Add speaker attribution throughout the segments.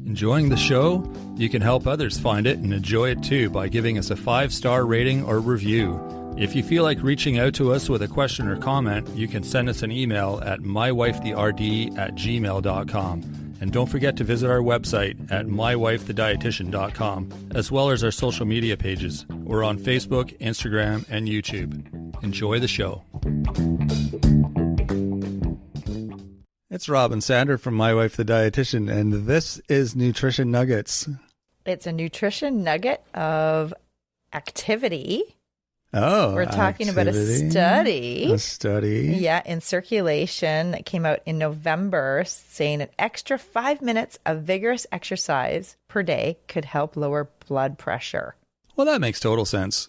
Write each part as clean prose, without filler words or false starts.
Speaker 1: Enjoying the show? You can help others find it and enjoy it too by giving us a 5-star rating or review. If you feel like reaching out to us with a question or comment, you can send us an email at mywifetherd@gmail.com. And don't forget to visit our website at mywifethedietitian.com, as well as our social media pages. We're on Facebook, Instagram, and YouTube. Enjoy the show. It's Rob and Sandra from My Wife the Dietitian, and this is Nutrition Nuggets.
Speaker 2: It's a nutrition nugget of activity.
Speaker 1: Oh,
Speaker 2: we're talking about a study.
Speaker 1: A study.
Speaker 2: Yeah, in Circulation that came out in November saying an extra 5 minutes of vigorous exercise per day could help lower blood pressure.
Speaker 1: Well, that makes total sense.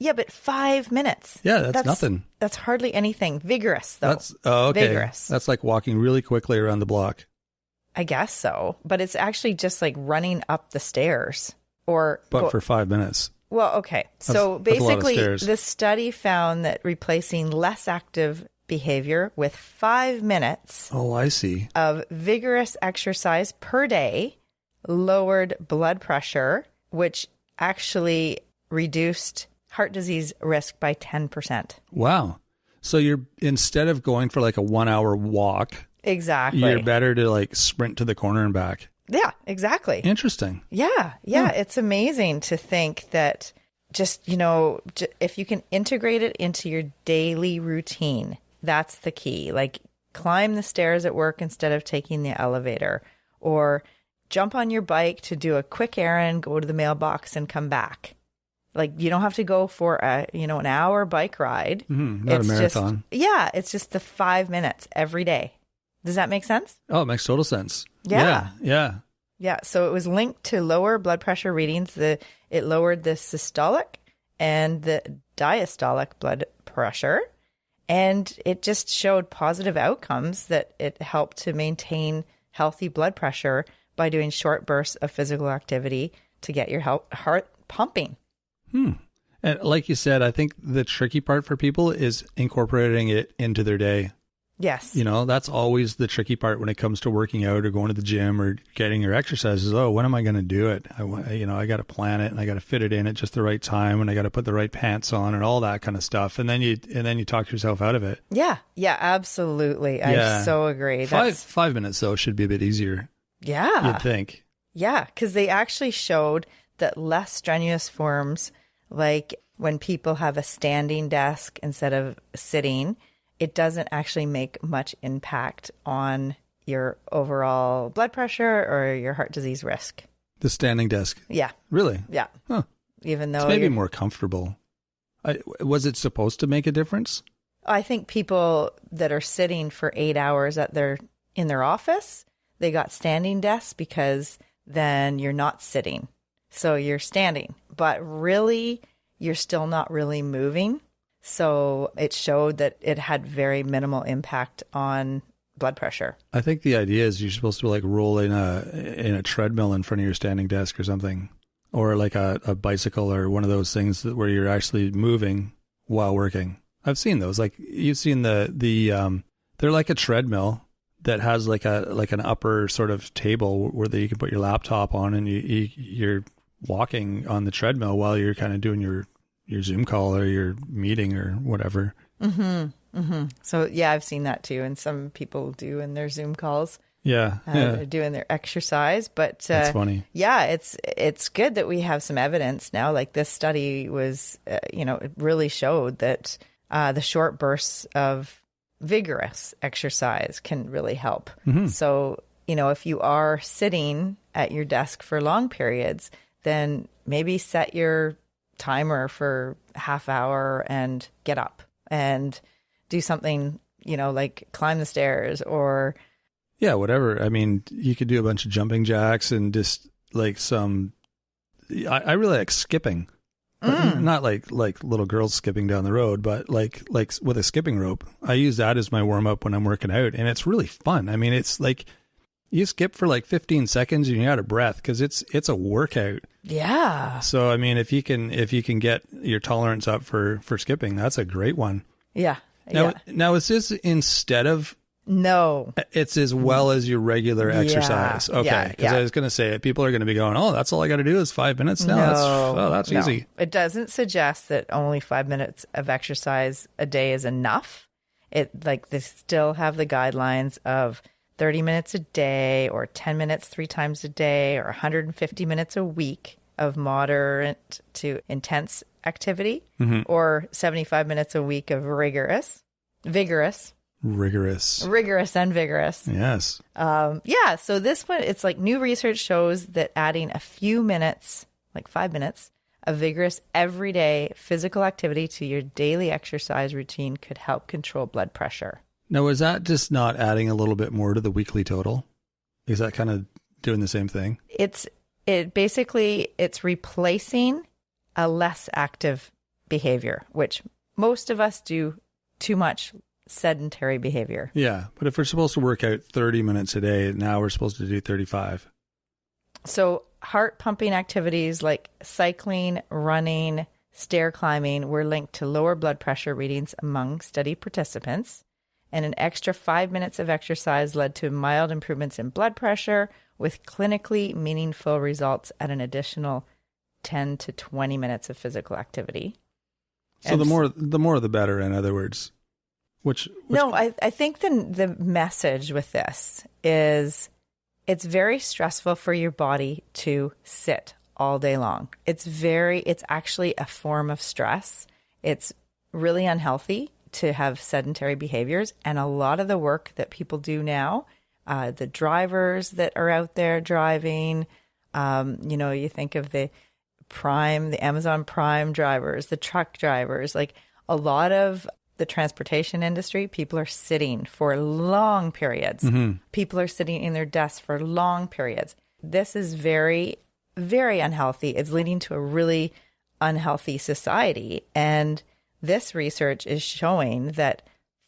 Speaker 2: Yeah, but 5 minutes.
Speaker 1: Yeah, that's nothing.
Speaker 2: That's hardly anything. Vigorous, though.
Speaker 1: Okay.
Speaker 2: Vigorous.
Speaker 1: That's like walking really quickly around the block.
Speaker 2: I guess so. But it's actually just like running up the stairs.
Speaker 1: For 5 minutes.
Speaker 2: Well, okay. So basically, the study found that replacing less active behavior with 5 minutes of vigorous exercise per day lowered blood pressure, which actually reduced heart disease risk by 10%.
Speaker 1: Wow. So you're, instead of going for like a 1 hour walk,
Speaker 2: exactly,
Speaker 1: you're better to like sprint to the corner and back.
Speaker 2: Yeah, exactly.
Speaker 1: Interesting.
Speaker 2: Yeah. It's amazing to think that just, if you can integrate it into your daily routine, that's the key. Like climb the stairs at work instead of taking the elevator, or jump on your bike to do a quick errand, go to the mailbox and come back. Like you don't have to go for an hour bike ride.
Speaker 1: Not a marathon.
Speaker 2: It's just the 5 minutes every day. Does that make sense?
Speaker 1: Oh, it makes total sense.
Speaker 2: Yeah.
Speaker 1: Yeah.
Speaker 2: So it was linked to lower blood pressure readings. It lowered the systolic and the diastolic blood pressure. And it just showed positive outcomes that it helped to maintain healthy blood pressure by doing short bursts of physical activity to get your heart pumping.
Speaker 1: And like you said, I think the tricky part for people is incorporating it into their day.
Speaker 2: Yes.
Speaker 1: That's always the tricky part when it comes to working out or going to the gym or getting your exercises. Oh, when am I going to do it? I got to plan it and I got to fit it in at just the right time and I got to put the right pants on and all that kind of stuff. And then you talk yourself out of it. Yeah.
Speaker 2: Yeah, absolutely. Yeah. I so agree.
Speaker 1: 5 minutes though should be a bit easier.
Speaker 2: Yeah.
Speaker 1: You'd think.
Speaker 2: Yeah. 'Cause they actually showed that less strenuous forms, like when people have a standing desk instead of sitting, it doesn't actually make much impact on your overall blood pressure or your heart disease risk.
Speaker 1: The standing desk?
Speaker 2: Yeah.
Speaker 1: Really?
Speaker 2: Yeah.
Speaker 1: Huh.
Speaker 2: Even though
Speaker 1: it's maybe more comfortable. Was it supposed to make a difference?
Speaker 2: I think people that are sitting for 8 hours in their office, they got standing desks because then you're not sitting. So you're standing, but really you're still not really moving. So it showed that it had very minimal impact on blood pressure.
Speaker 1: I think the idea is you're supposed to like roll in a treadmill in front of your standing desk or something, or like a bicycle or one of those things where you're actually moving while working. I've seen those. Like you've seen they're like a treadmill that has like an upper sort of table where you can put your laptop on and you're walking on the treadmill while you're kind of doing your Zoom call or your meeting or whatever.
Speaker 2: So yeah, I've seen that too. And some people do in their Zoom calls.
Speaker 1: They're
Speaker 2: doing their exercise, but
Speaker 1: that's funny.
Speaker 2: Yeah, it's good that we have some evidence now. Like this study was, it really showed that the short bursts of vigorous exercise can really help. So, if you are sitting at your desk for long periods, then maybe set your timer for half hour and get up and do something, like climb the stairs or.
Speaker 1: Yeah, whatever. I mean, you could do a bunch of jumping jacks and just like I really like skipping. Not like little girls skipping down the road, but like with a skipping rope. I use that as my warm up when I'm working out, and it's really fun. I mean, it's like you skip for like 15 seconds and you're out of breath because it's a workout.
Speaker 2: Yeah.
Speaker 1: So I mean, if you can get your tolerance up for skipping, that's a great one.
Speaker 2: Yeah.
Speaker 1: Now is this instead of
Speaker 2: No.
Speaker 1: It's as well as your regular exercise. Okay. Because I was going to say, people are going to be going, oh, that's all I got to do is 5 minutes now. That's easy.
Speaker 2: It doesn't suggest that only 5 minutes of exercise a day is enough. They still have the guidelines of 30 minutes a day or 10 minutes 3 times a day or 150 minutes a week of moderate to intense activity, or 75 minutes a week of vigorous and vigorous.
Speaker 1: Yes.
Speaker 2: So this one, it's like new research shows that adding a few minutes, like 5 minutes of vigorous everyday physical activity to your daily exercise routine could help control blood pressure.
Speaker 1: Now, is that just not adding a little bit more to the weekly total? Is that kind of doing the same thing?
Speaker 2: It's replacing a less active behavior, which most of us do too much sedentary behavior.
Speaker 1: Yeah, but if we're supposed to work out 30 minutes a day, now we're supposed to do 35.
Speaker 2: So heart pumping activities like cycling, running, stair climbing were linked to lower blood pressure readings among study participants. And an extra 5 minutes of exercise led to mild improvements in blood pressure with clinically meaningful results at an additional 10 to 20 minutes of physical activity.
Speaker 1: So the more the better, in other words.
Speaker 2: No, I think the message with this is it's very stressful for your body to sit all day long. It's actually a form of stress. It's really unhealthy to have sedentary behaviors. And a lot of the work that people do now, the drivers that are out there driving, you think of the Amazon Prime drivers, the truck drivers, like a lot of the transportation industry, people are sitting for long periods. People are sitting in their desks for long periods. This is very, very unhealthy. It's leading to a really unhealthy society. And this research is showing that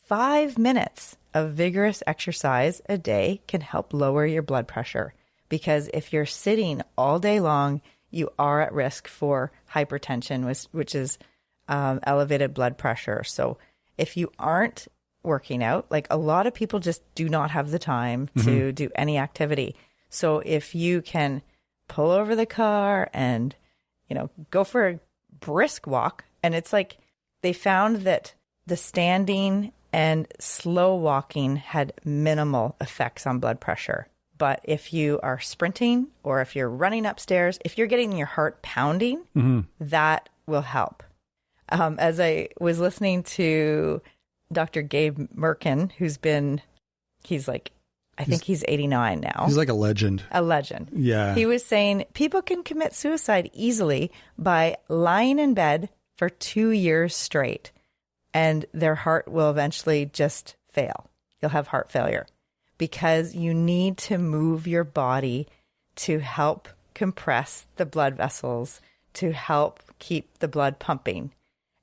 Speaker 2: 5 minutes of vigorous exercise a day can help lower your blood pressure. Because if you're sitting all day long, you are at risk for hypertension, which is elevated blood pressure. So if you aren't working out, like a lot of people just do not have the time to do any activity. So if you can pull over the car and, go for a brisk walk, and it's like they found that the standing and slow walking had minimal effects on blood pressure. But if you are sprinting or if you're running upstairs, if you're getting your heart pounding, that will help. As I was listening to Dr. Gabe Merkin, I think he's 89 now.
Speaker 1: He's like a legend.
Speaker 2: A legend.
Speaker 1: Yeah.
Speaker 2: He was saying people can commit suicide easily by lying in bed for 2 years straight, and their heart will eventually just fail. You'll have heart failure because you need to move your body to help compress the blood vessels, to help keep the blood pumping.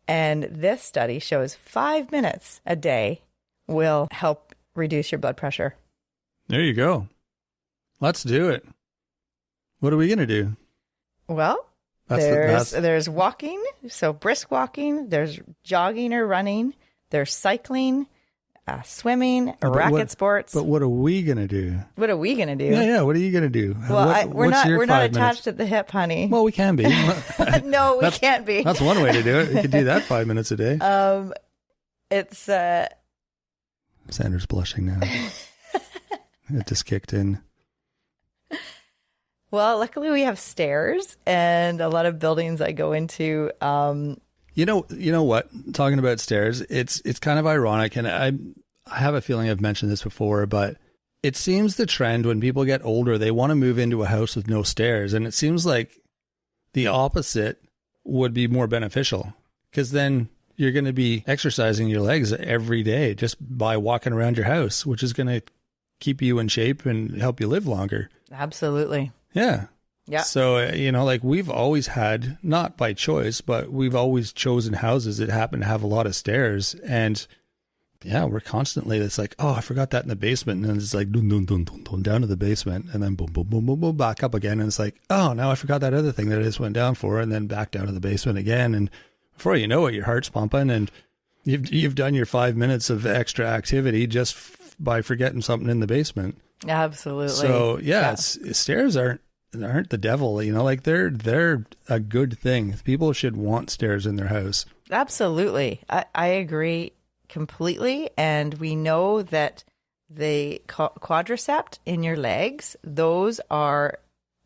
Speaker 2: And this study shows 5 minutes a day will help reduce your blood pressure.
Speaker 1: There you go. Let's do it. What are we going to do?
Speaker 2: Well, there's walking, so brisk walking. There's jogging or running. There's cycling, swimming, racket sports.
Speaker 1: But what are we going to do?
Speaker 2: What are we going to do?
Speaker 1: Yeah. What are you going to do?
Speaker 2: Well, we're not attached at the hip, honey.
Speaker 1: Well, we can be.
Speaker 2: No, we can't be.
Speaker 1: That's one way to do it. You could do that 5 minutes a day.
Speaker 2: It's
Speaker 1: Sanders blushing now. It just kicked in.
Speaker 2: Well, luckily we have stairs, and a lot of buildings I go into.
Speaker 1: You know what? Talking about stairs, it's kind of ironic, and I have a feeling I've mentioned this before, but it seems the trend when people get older, they want to move into a house with no stairs, and it seems like the opposite would be more beneficial, because then you're going to be exercising your legs every day just by walking around your house, which is going to keep you in shape and help you live longer.
Speaker 2: Absolutely.
Speaker 1: Yeah.
Speaker 2: Yeah.
Speaker 1: So, we've always had, not by choice, but we've always chosen houses that happen to have a lot of stairs. And yeah, we're constantly, it's like, oh, I forgot that in the basement. And then it's like, dun, dun, dun, dun, dun, down to the basement. And then boom, boom, boom, boom, boom, back up again. And it's like, oh, now I forgot that other thing that I just went down for. And then back down to the basement again. And before you know it, your heart's pumping and you've done your 5 minutes of extra activity just by forgetting something in the basement.
Speaker 2: Absolutely.
Speaker 1: So stairs aren't the devil, you know, like they're a good thing. People should want stairs in their house.
Speaker 2: Absolutely. I agree completely. And we know that the quadriceps in your legs, those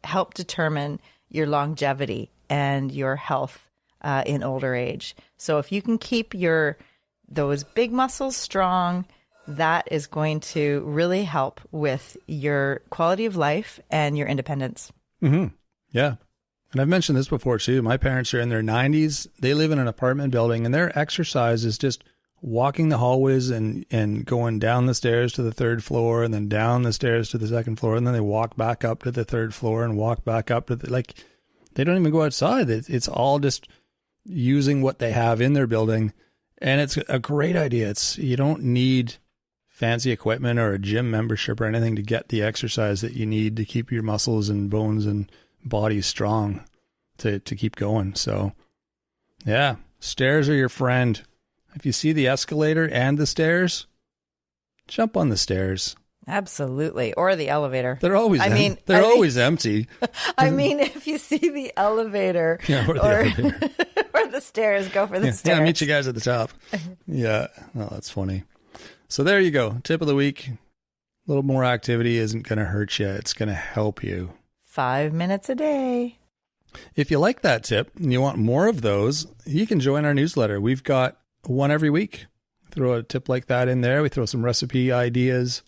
Speaker 2: help determine your longevity and your health in older age. So if you can keep those big muscles strong, that is going to really help with your quality of life and your independence.
Speaker 1: Mm-hmm. Yeah. And I've mentioned this before too. My parents are in their 90s. They live in an apartment building, and their exercise is just walking the hallways and going down the stairs to the third floor, and then down the stairs to the second floor. And then they walk back up to the third floor and walk back up to they don't even go outside. It's all just using what they have in their building. And it's a great idea. You don't need fancy equipment or a gym membership or anything to get the exercise that you need to keep your muscles and bones and body strong to keep going. So yeah, stairs are your friend. If you see the escalator and the stairs, jump on the stairs.
Speaker 2: Absolutely. Or the elevator.
Speaker 1: They're always always empty.
Speaker 2: I mean, if you see the elevator,
Speaker 1: elevator.
Speaker 2: or the stairs, go for the stairs.
Speaker 1: Yeah, meet you guys at the top. Yeah. Oh, that's funny. So there you go. Tip of the week. A little more activity isn't going to hurt you. It's going to help you.
Speaker 2: 5 minutes a day.
Speaker 1: If you like that tip and you want more of those, you can join our newsletter. We've got one every week. Throw a tip like that in there. We throw some recipe ideas,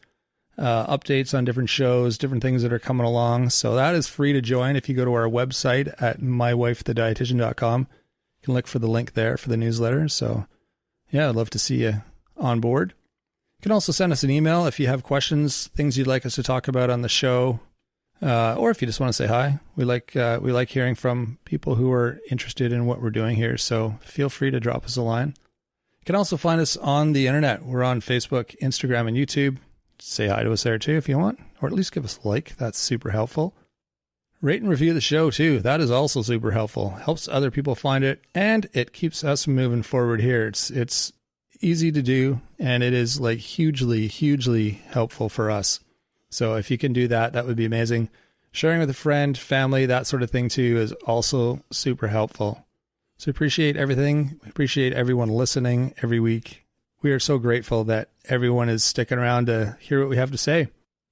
Speaker 1: updates on different shows, different things that are coming along. So that is free to join. If you go to our website at mywifethedietitian.com, you can look for the link there for the newsletter. So yeah, I'd love to see you on board. You can also send us an email if you have questions, things you'd like us to talk about on the show, or if you just want to say hi. We like hearing from people who are interested in what we're doing here. So feel free to drop us a line. You can also find us on the internet. We're on Facebook, Instagram, and YouTube. Say hi to us there too if you want, or at least give us a like. That's super helpful. Rate and review the show too. That is also super helpful. Helps other people find it, and it keeps us moving forward here. It's easy to do, and it is like hugely, hugely helpful for us. So if you can do that, that would be amazing. Sharing with a friend, family, that sort of thing too is also super helpful. So appreciate everything. We appreciate everyone listening every week. We are so grateful that everyone is sticking around to hear what we have to say.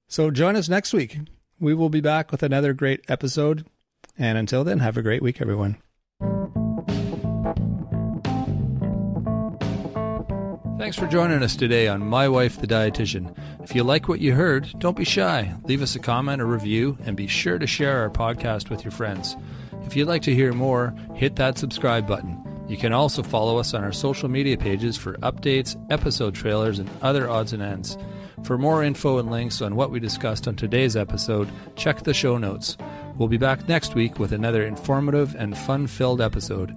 Speaker 1: So join us next week. We will be back with another great episode. And until then, have a great week, everyone. Thanks for joining us today on My Wife the Dietitian. If you like what you heard, don't be shy. Leave us a comment or review, and be sure to share our podcast with your friends. If you'd like to hear more, hit that subscribe button. You can also follow us on our social media pages for updates, episode trailers, and other odds and ends. For more info and links on what we discussed on today's episode, check the show notes. We'll be back next week with another informative and fun-filled episode.